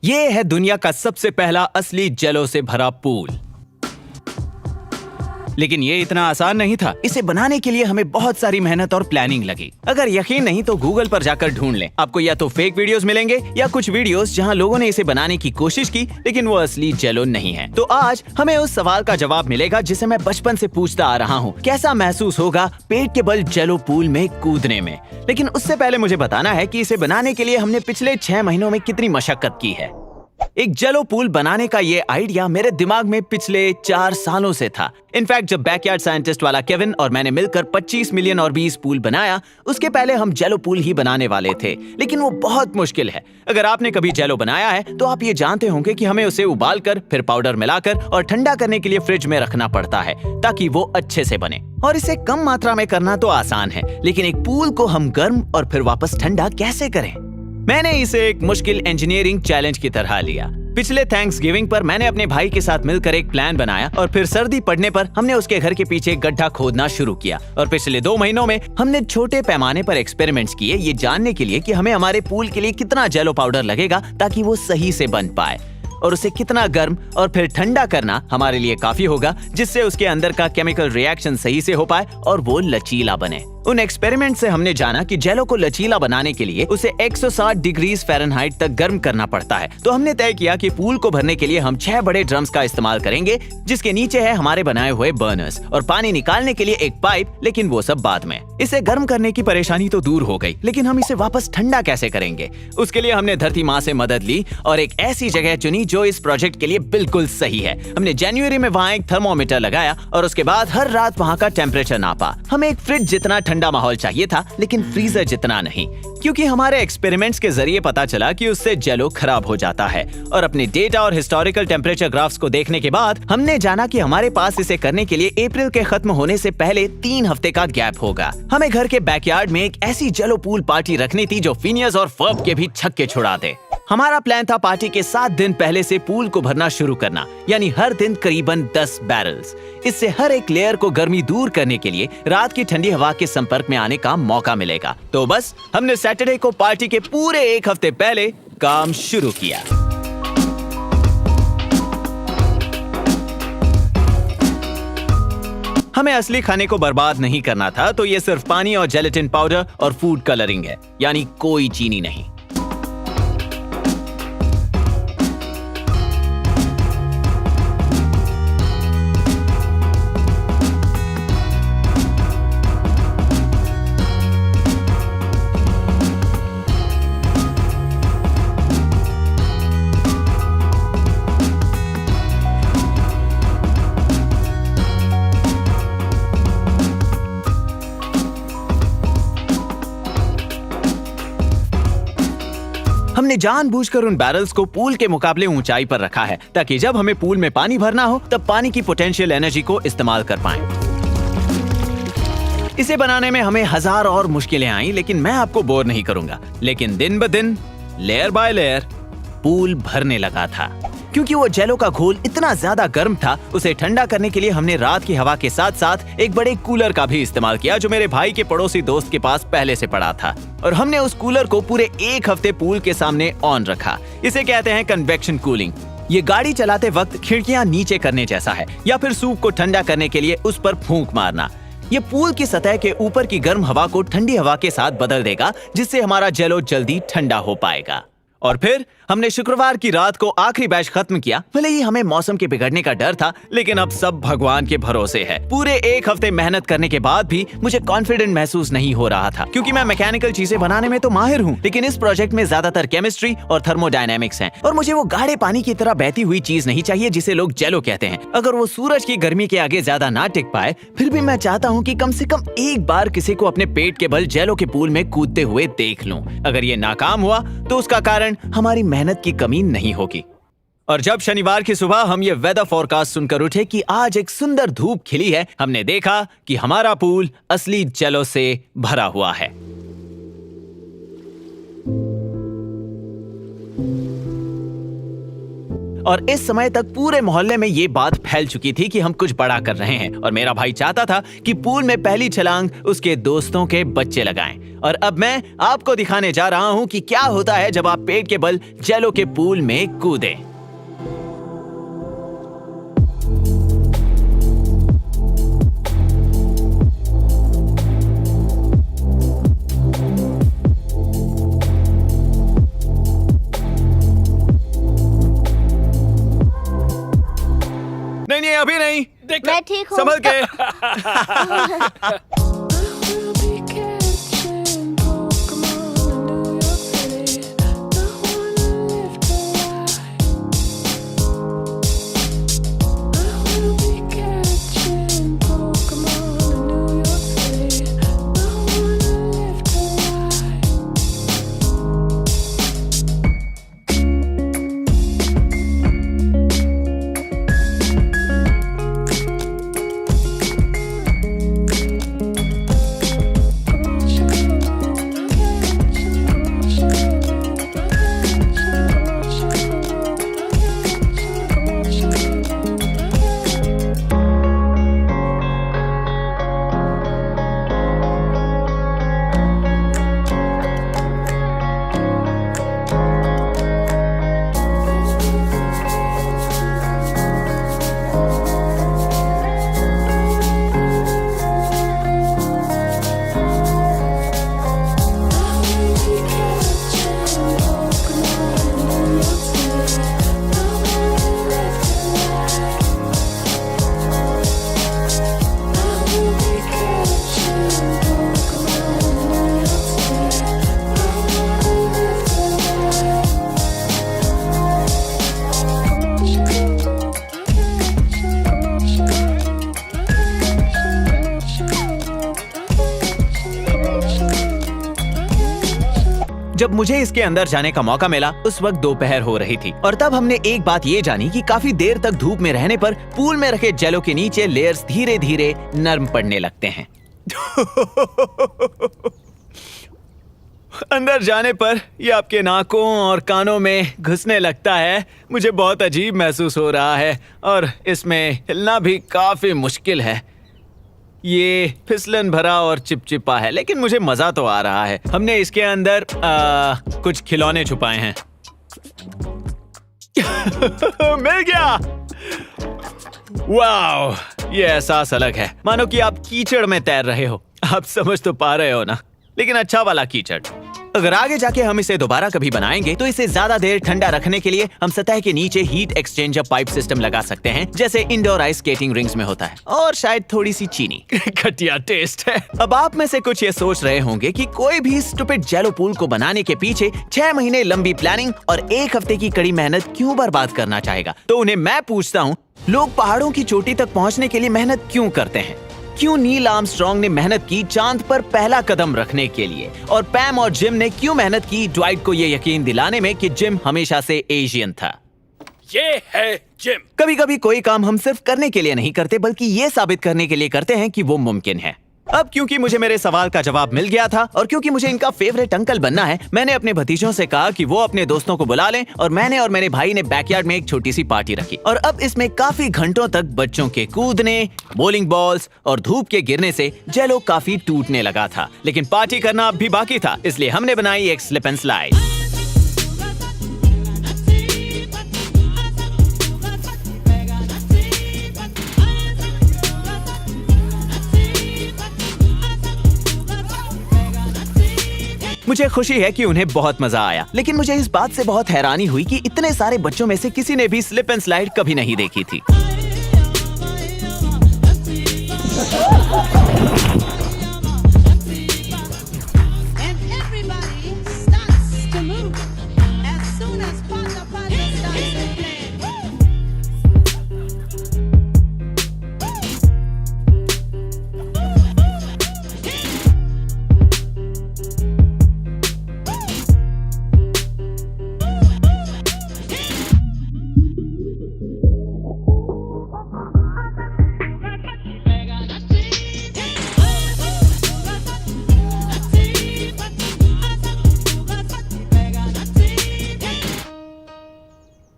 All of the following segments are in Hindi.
ये है दुनिया का सबसे पहला असली जेलो से भरा पूल। लेकिन ये इतना आसान नहीं था। इसे बनाने के लिए हमें बहुत सारी मेहनत और प्लानिंग लगी। अगर यकीन नहीं तो गूगल पर जाकर ढूंढ लें। आपको या तो फेक वीडियोस मिलेंगे या कुछ वीडियोस जहां लोगों ने इसे बनाने की कोशिश की लेकिन वो असली जेलो नहीं है। तो आज हमें उस सवाल का जवाब मिलेगा जिसे मैं बचपन से पूछता आ रहा हूँ। कैसा महसूस होगा पेट के बल जेलो पूल में कूदने में। लेकिन उससे पहले मुझे बताना है कि इसे बनाने के लिए हमने पिछले 6 महीनों में कितनी मशक्कत की है। एक जेलो पूल बनाने का ये आइडिया मेरे दिमाग में पिछले 4 सालों से था। इनफैक्ट जब बैकयार्ड साइंटिस्ट वाला केविन और मैंने मिलकर 25 मिलियन ऑर्बीज पूल बनाया, उसके पहले हम जेलो पूल ही बनाने वाले थे। लेकिन वो बहुत मुश्किल है। अगर आपने कभी जेलो बनाया है तो आप ये जानते होंगे कि हमें उसे उबालकर फिर पाउडर मिलाकर और ठंडा करने के लिए फ्रिज में रखना पड़ता है ताकि वो अच्छे से बने। और इसे कम मात्रा में करना तो आसान है, लेकिन एक पूल को हम गर्म और फिर वापस ठंडा कैसे करें? मैंने इसे एक मुश्किल इंजीनियरिंग चैलेंज की तरह लिया। पिछले थैंक्सगिविंग पर मैंने अपने भाई के साथ मिलकर एक प्लान बनाया और फिर सर्दी पड़ने पर हमने उसके घर के पीछे गड्ढा खोदना शुरू किया। और पिछले 2 महीनों में हमने छोटे पैमाने पर एक्सपेरिमेंट्स किए, ये जानने के लिए कि हमें हमारे पूल के लिए कितना जेलो पाउडर लगेगा ताकि वो सही से बन पाए, और उसे कितना गर्म और फिर ठंडा करना हमारे लिए काफी होगा जिससे उसके अंदर का केमिकल रिएक्शन सही से हो पाए और वो लचीला बने। उन एक्सपेरिमेंट से हमने जाना कि जेलो को लचीला बनाने के लिए उसे 160 डिग्री फ़ारेनहाइट तक गर्म करना पड़ता है। तो हमने तय किया कि पूल को भरने के लिए हम 6 बड़े ड्रम्स का इस्तेमाल करेंगे, जिसके नीचे है हमारे बनाए हुए बर्नर्स और पानी निकालने के लिए एक पाइप, लेकिन वो सब बाद में। इसे गर्म करने की परेशानी तो दूर हो गई, लेकिन हम इसे वापस ठंडा कैसे करेंगे? उसके लिए हमने धरती माँ से मदद ली और एक ऐसी जगह चुनी जो इस प्रोजेक्ट के लिए बिल्कुल सही है। हमने जनवरी में वहाँ एक थर्मोमीटर लगाया और उसके बाद हर रात वहाँ का टेम्परेचर नापा। हमें एक फ्रिज जितना ठंडा माहौल चाहिए था, लेकिन फ्रीजर जितना नहीं, क्योंकि हमारे एक्सपेरिमेंट्स के जरिए पता चला कि उससे जेलो खराब हो जाता है। और अपने डेटा और हिस्टोरिकल टेम्परेचर ग्राफ्स को देखने के बाद हमने जाना कि हमारे पास इसे करने के लिए अप्रैल के खत्म होने से पहले 3 हफ्ते का गैप होगा। हमें घर के बैकयार्ड में एक ऐसी जेलो पूल पार्टी रखनी थी जो फिनियस और फर्ब के भी छक्के छुड़ा दे। हमारा प्लान था पार्टी के 7 दिन पहले से पूल को भरना शुरू करना, यानी हर दिन करीबन 10 बैरल्स। इससे हर एक लेयर को गर्मी दूर करने के लिए रात की ठंडी हवा के संपर्क में आने का मौका मिलेगा। तो बस हमने सैटरडे को पार्टी के पूरे 1 हफ्ते पहले काम शुरू किया। हमें असली खाने को बर्बाद नहीं करना था, तो ये सिर्फ पानी और जेलेटिन पाउडर और फूड कलरिंग है, यानी कोई चीनी नहीं। हमने जानबूझकर उन बैरल्स को पूल के मुकाबले ऊंचाई पर रखा है ताकि जब हमें पूल में पानी भरना हो तब पानी की पोटेंशियल एनर्जी को इस्तेमाल कर पाएं। इसे बनाने में हमें 1000 और मुश्किलें आई, लेकिन मैं आपको बोर नहीं करूंगा। लेकिन दिन ब दिन, लेयर बाय लेयर, पूल भरने लगा था। क्योंकि वो जेलो का घोल इतना ज्यादा गर्म था, उसे ठंडा करने के लिए हमने रात की हवा के साथ साथ एक बड़े कूलर का भी इस्तेमाल किया जो मेरे भाई के पड़ोसी दोस्त के पास पहले से पड़ा था। और हमने उस कूलर को पूरे 1 हफ्ते पूल के सामने ऑन रखा। इसे कहते हैं कन्वेक्शन कूलिंग। ये गाड़ी चलाते वक्त खिड़कियां नीचे करने जैसा है, या फिर सूप को ठंडा करने के लिए उस पर फूंक मारना। ये पूल की सतह के ऊपर की गर्म हवा को ठंडी हवा के साथ बदल देगा, जिससे हमारा जेलो जल्दी ठंडा हो पाएगा। और फिर हमने शुक्रवार की रात को आखिरी बैच खत्म किया। भले ही हमें मौसम के बिगड़ने का डर था, लेकिन अब सब भगवान के भरोसे है। पूरे 1 हफ्ते मेहनत करने के बाद भी मुझे कॉन्फिडेंट महसूस नहीं हो रहा था, क्योंकि मैं मैकेनिकल चीजें बनाने में तो माहिर हूँ, लेकिन इस प्रोजेक्ट में ज्यादातर केमिस्ट्री और थर्मोडायनेमिक्स हैं। और मुझे वो गाढ़े पानी की तरह बहती हुई चीज नहीं चाहिए जिसे लोग जेलो कहते हैं। अगर वो सूरज की गर्मी के आगे ज्यादा ना टिक पाए, फिर भी मैं चाहता हूँ कि कम से कम एक बार किसी को अपने पेट के बल जेलो के पूल में कूदते हुए देख लूं। अगर ये नाकाम हुआ तो उसका कारण हमारी मेहनत की कमी नहीं होगी। और जब शनिवार की सुबह हम ये वेदर फोरकास्ट सुनकर उठे कि आज एक सुंदर धूप खिली है, हमने देखा कि हमारा पूल असली जेलो से भरा हुआ है। और इस समय तक पूरे मोहल्ले में ये बात फैल चुकी थी कि हम कुछ बड़ा कर रहे हैं, और मेरा भाई चाहता था कि पूल में पहली छलांग उसके दोस्तों के बच्चे लगाएं। और अब मैं आपको दिखाने जा रहा हूँ कि क्या होता है जब आप पेट के बल जेलो के पूल में कूदें। नहीं, अभी नहीं। मैं ठीक हूँ। संभल के। जब मुझे इसके अंदर जाने का मौका मिला उस वक्त दोपहर हो रही थी और तब हमने एक बात ये जानी कि काफी देर तक धूप में रहने पर पूल में रखे जेलो के नीचे लेयर्स धीरे धीरे नरम पड़ने लगते हैं। अंदर जाने पर ये आपके नाकों और कानों में घुसने लगता है। मुझे बहुत अजीब महसूस हो रहा है और इसमें हिलना भी काफी मुश्किल है। ये फिसलन भरा और चिपचिपा है, लेकिन मुझे मजा तो आ रहा है। हमने इसके अंदर कुछ खिलौने छुपाए हैं। मिल गया। वाओ, ये एहसास अलग है, मानो कि आप कीचड़ में तैर रहे हो। आप समझ तो पा रहे हो ना, लेकिन अच्छा वाला कीचड़। अगर आगे जाके हम इसे दोबारा कभी बनाएंगे तो इसे ज्यादा देर ठंडा रखने के लिए हम सतह के नीचे हीट एक्सचेंजर पाइप सिस्टम लगा सकते हैं, जैसे इंडोर आइस स्केटिंग रिंग्स में होता है, और शायद थोड़ी सी चीनी। घटिया टेस्ट है। अब आप में से कुछ ये सोच रहे होंगे कि कोई भी स्टूपिड जेलो पूल को बनाने के पीछे 6 महीने लंबी प्लानिंग और 1 हफ्ते की कड़ी मेहनत क्यों बर्बाद करना चाहेगा। तो उन्हें मैं पूछता हूँ, लोग पहाड़ों की चोटी तक पहुँचने के लिए मेहनत क्यों करते हैं? क्यों नील आर्मस्ट्रांग ने मेहनत की चांद पर पहला कदम रखने के लिए, और पैम और जिम ने क्यों मेहनत की ड्वाइट को ये यकीन दिलाने में कि जिम हमेशा से एशियन था? ये है जिम। कभी कभी कोई काम हम सिर्फ करने के लिए नहीं करते, बल्कि ये साबित करने के लिए करते हैं कि वो मुमकिन है। अब क्योंकि मुझे मेरे सवाल का जवाब मिल गया था और क्योंकि मुझे इनका फेवरेट अंकल बनना है, मैंने अपने भतीजों से कहा कि वो अपने दोस्तों को बुला लें, और मैंने और मेरे भाई ने बैकयार्ड में एक छोटी सी पार्टी रखी। और अब इसमें काफी घंटों तक बच्चों के कूदने, बॉलिंग बॉल्स और धूप के गिरने से जेलो काफी टूटने लगा था। लेकिन पार्टी करना अब भी बाकी था, इसलिए हमने बनाई एक स्लिप एंड स्लाइड। मुझे खुशी है कि उन्हें बहुत मजा आया, लेकिन मुझे इस बात से बहुत हैरानी हुई कि इतने सारे बच्चों में से किसी ने भी स्लिप एंड स्लाइड कभी नहीं देखी थी।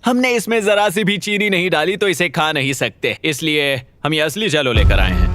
हमने इसमें जरा सी भी चीनी नहीं डाली तो इसे खा नहीं सकते, इसलिए हम ये असली जेलो लेकर आए हैं।